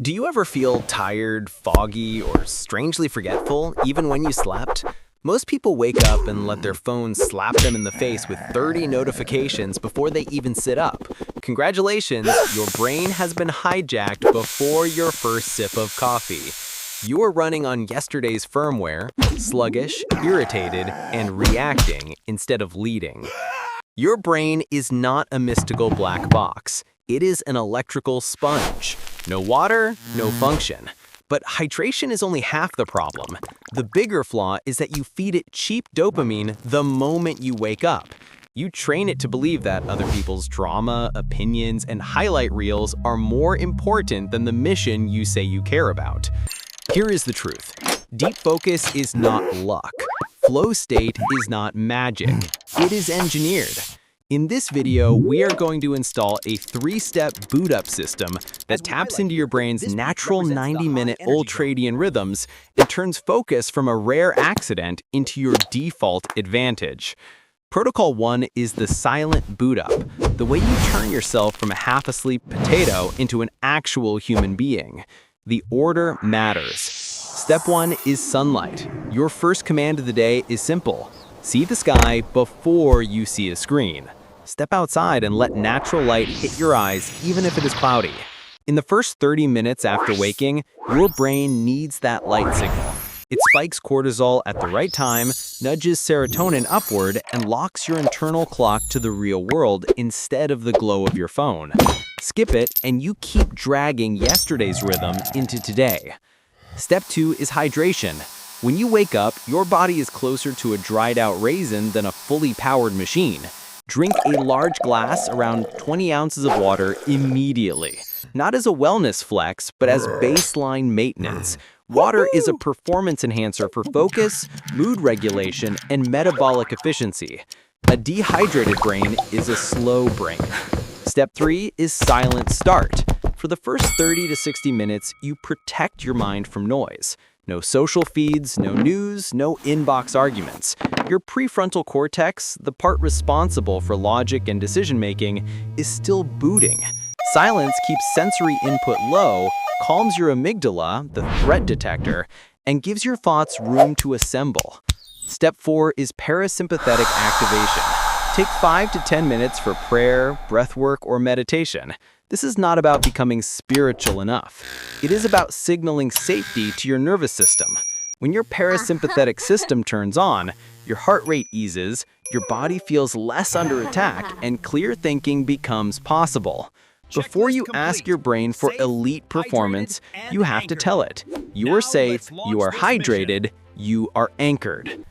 Do you ever feel tired, foggy, or strangely forgetful, even when you slept? Most people wake up and let their phones slap them in the face with 30 notifications before they even sit up. Congratulations, your brain has been hijacked before your first sip of coffee. You are running on yesterday's firmware, sluggish, irritated, and reacting instead of leading. Your brain is not a mystical black box. It is an electrical sponge. No water, no function. But hydration is only half the problem. The bigger flaw is that you feed it cheap dopamine the moment you wake up. You train it to believe that other people's drama, opinions, and highlight reels are more important than the mission you say you care about. Here is the truth. Deep focus is not luck. Flow state is not magic. It is engineered. In this video, we are going to install a 3-step boot-up system that taps into your brain's natural 90-minute Ultradian rhythms and turns focus from a rare accident into your default advantage. Protocol 1 is the silent boot-up, the way you turn yourself from a half-asleep potato into an actual human being. The order matters. Step 1 is sunlight. Your first command of the day is simple. See the sky before you see a screen. Step outside and let natural light hit your eyes, even if it is cloudy. In the first 30 minutes after waking, your brain needs that light signal. It spikes cortisol at the right time, nudges serotonin upward, and locks your internal clock to the real world instead of the glow of your phone. Skip it, and you keep dragging yesterday's rhythm into today. Step 2 is hydration. When you wake up, your body is closer to a dried-out raisin than a fully powered machine. Drink a large glass, around 20 ounces of water, immediately. Not as a wellness flex, but as baseline maintenance. Water is a performance enhancer for focus, mood regulation, and metabolic efficiency. A dehydrated brain is a slow brain. Step 3 is silent start. For the first 30 to 60 minutes, you protect your mind from noise. No social feeds, no news, no inbox arguments. Your prefrontal cortex, the part responsible for logic and decision-making, is still booting. Silence keeps sensory input low, calms your amygdala, the threat detector, and gives your thoughts room to assemble. Step 4 is parasympathetic activation. Take 5 to 10 minutes for prayer, breathwork, or meditation. This is not about becoming spiritual enough. It is about signaling safety to your nervous system. When your parasympathetic system turns on, your heart rate eases, your body feels less under attack, and clear thinking becomes possible. Before you ask your brain for elite performance, you have to tell it. You are safe, you are hydrated, you are anchored.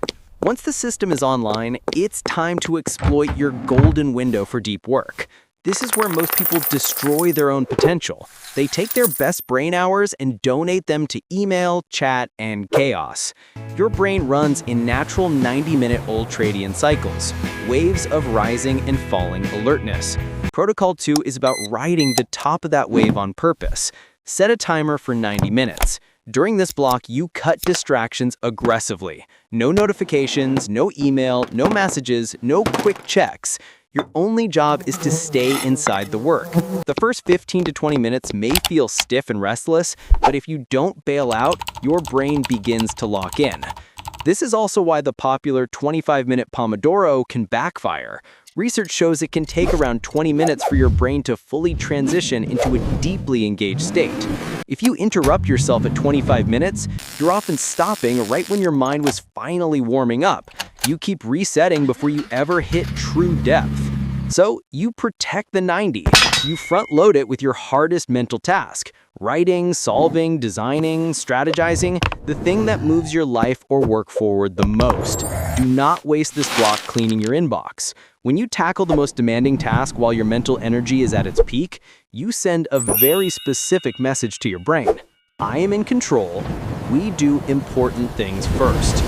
Once the system is online, it's time to exploit your golden window for deep work. This is where most people destroy their own potential. They take their best brain hours and donate them to email, chat, and chaos. Your brain runs in natural 90-minute Ultradian cycles, waves of rising and falling alertness. Protocol 2 is about riding the top of that wave on purpose. Set a timer for 90 minutes. During this block, you cut distractions aggressively. No notifications, no email, no messages, no quick checks. Your only job is to stay inside the work. The first 15 to 20 minutes may feel stiff and restless, but if you don't bail out, your brain begins to lock in. This is also why the popular 25-minute Pomodoro can backfire. Research shows it can take around 20 minutes for your brain to fully transition into a deeply engaged state. If you interrupt yourself at 25 minutes, you're often stopping right when your mind was finally warming up. You keep resetting before you ever hit true depth. So you protect the 90. You front-load it with your hardest mental task. Writing, solving, designing, strategizing, the thing that moves your life or work forward the most. Do not waste this block cleaning your inbox. When you tackle the most demanding task while your mental energy is at its peak, you send a very specific message to your brain. I am in control. We do important things first.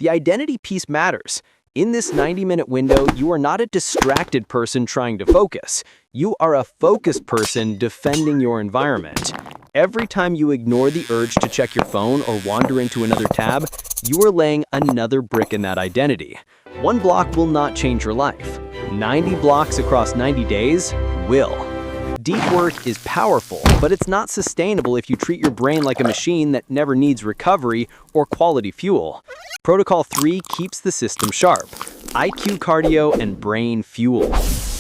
The identity piece matters. In this 90-minute window, you are not a distracted person trying to focus. You are a focused person defending your environment. Every time you ignore the urge to check your phone or wander into another tab, you are laying another brick in that identity. One block will not change your life. 90 blocks across 90 days will. Deep work is powerful, but it's not sustainable if you treat your brain like a machine that never needs recovery or quality fuel. Protocol 3 keeps the system sharp: IQ cardio and brain fuel.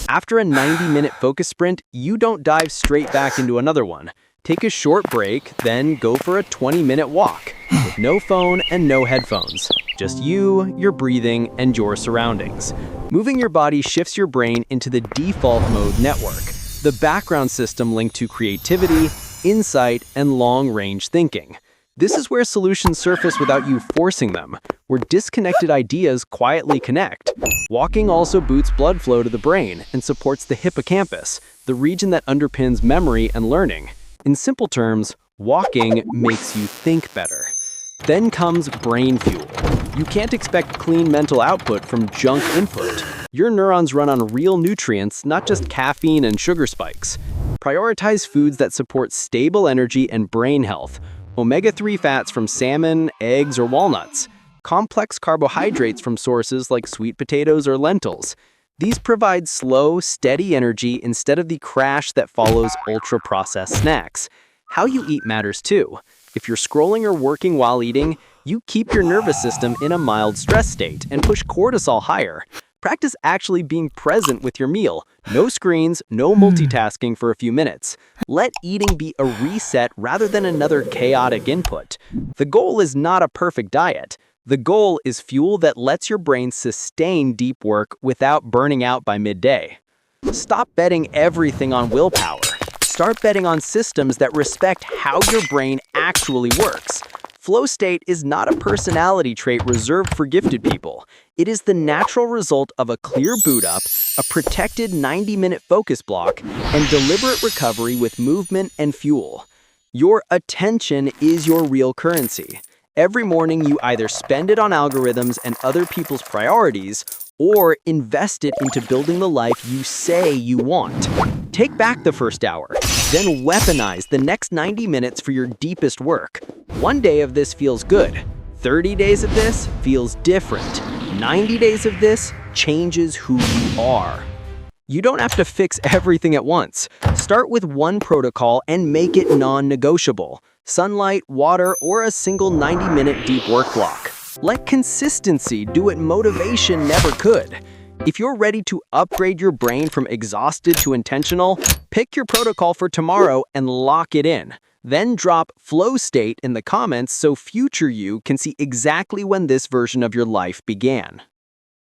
After a 90-minute focus sprint, you don't dive straight back into another one. Take a short break, then go for a 20-minute walk with no phone and no headphones. Just you, your breathing, and your surroundings. Moving your body shifts your brain into the default mode network, the background system linked to creativity, insight, and long-range thinking. This is where solutions surface without you forcing them, where disconnected ideas quietly connect. Walking also boosts blood flow to the brain and supports the hippocampus, the region that underpins memory and learning. In simple terms, walking makes you think better. Then comes brain fuel. You can't expect clean mental output from junk input. Your neurons run on real nutrients, not just caffeine and sugar spikes. Prioritize foods that support stable energy and brain health. Omega-3 fats from salmon, eggs, or walnuts. Complex carbohydrates from sources like sweet potatoes or lentils. These provide slow, steady energy instead of the crash that follows ultra-processed snacks. How you eat matters too. If you're scrolling or working while eating, you keep your nervous system in a mild stress state and push cortisol higher. Practice actually being present with your meal. No screens, no multitasking for a few minutes. Let eating be a reset rather than another chaotic input. The goal is not a perfect diet. The goal is fuel that lets your brain sustain deep work without burning out by midday. Stop betting everything on willpower. Start betting on systems that respect how your brain actually works. Flow state is not a personality trait reserved for gifted people. It is the natural result of a clear boot up, a protected 90-minute focus block, and deliberate recovery with movement and fuel. Your attention is your real currency. Every morning you either spend it on algorithms and other people's priorities, or invest it into building the life you say you want. Take back the first hour, then weaponize the next 90 minutes for your deepest work. One day of this feels good. 30 days of this feels different. 90 days of this changes who you are. You don't have to fix everything at once. Start with one protocol and make it non-negotiable. Sunlight, water, or a single 90-minute deep work block. Let consistency do what motivation never could. If you're ready to upgrade your brain from exhausted to intentional, pick your protocol for tomorrow and lock it in. Then drop flow state in the comments so future you can see exactly when this version of your life began.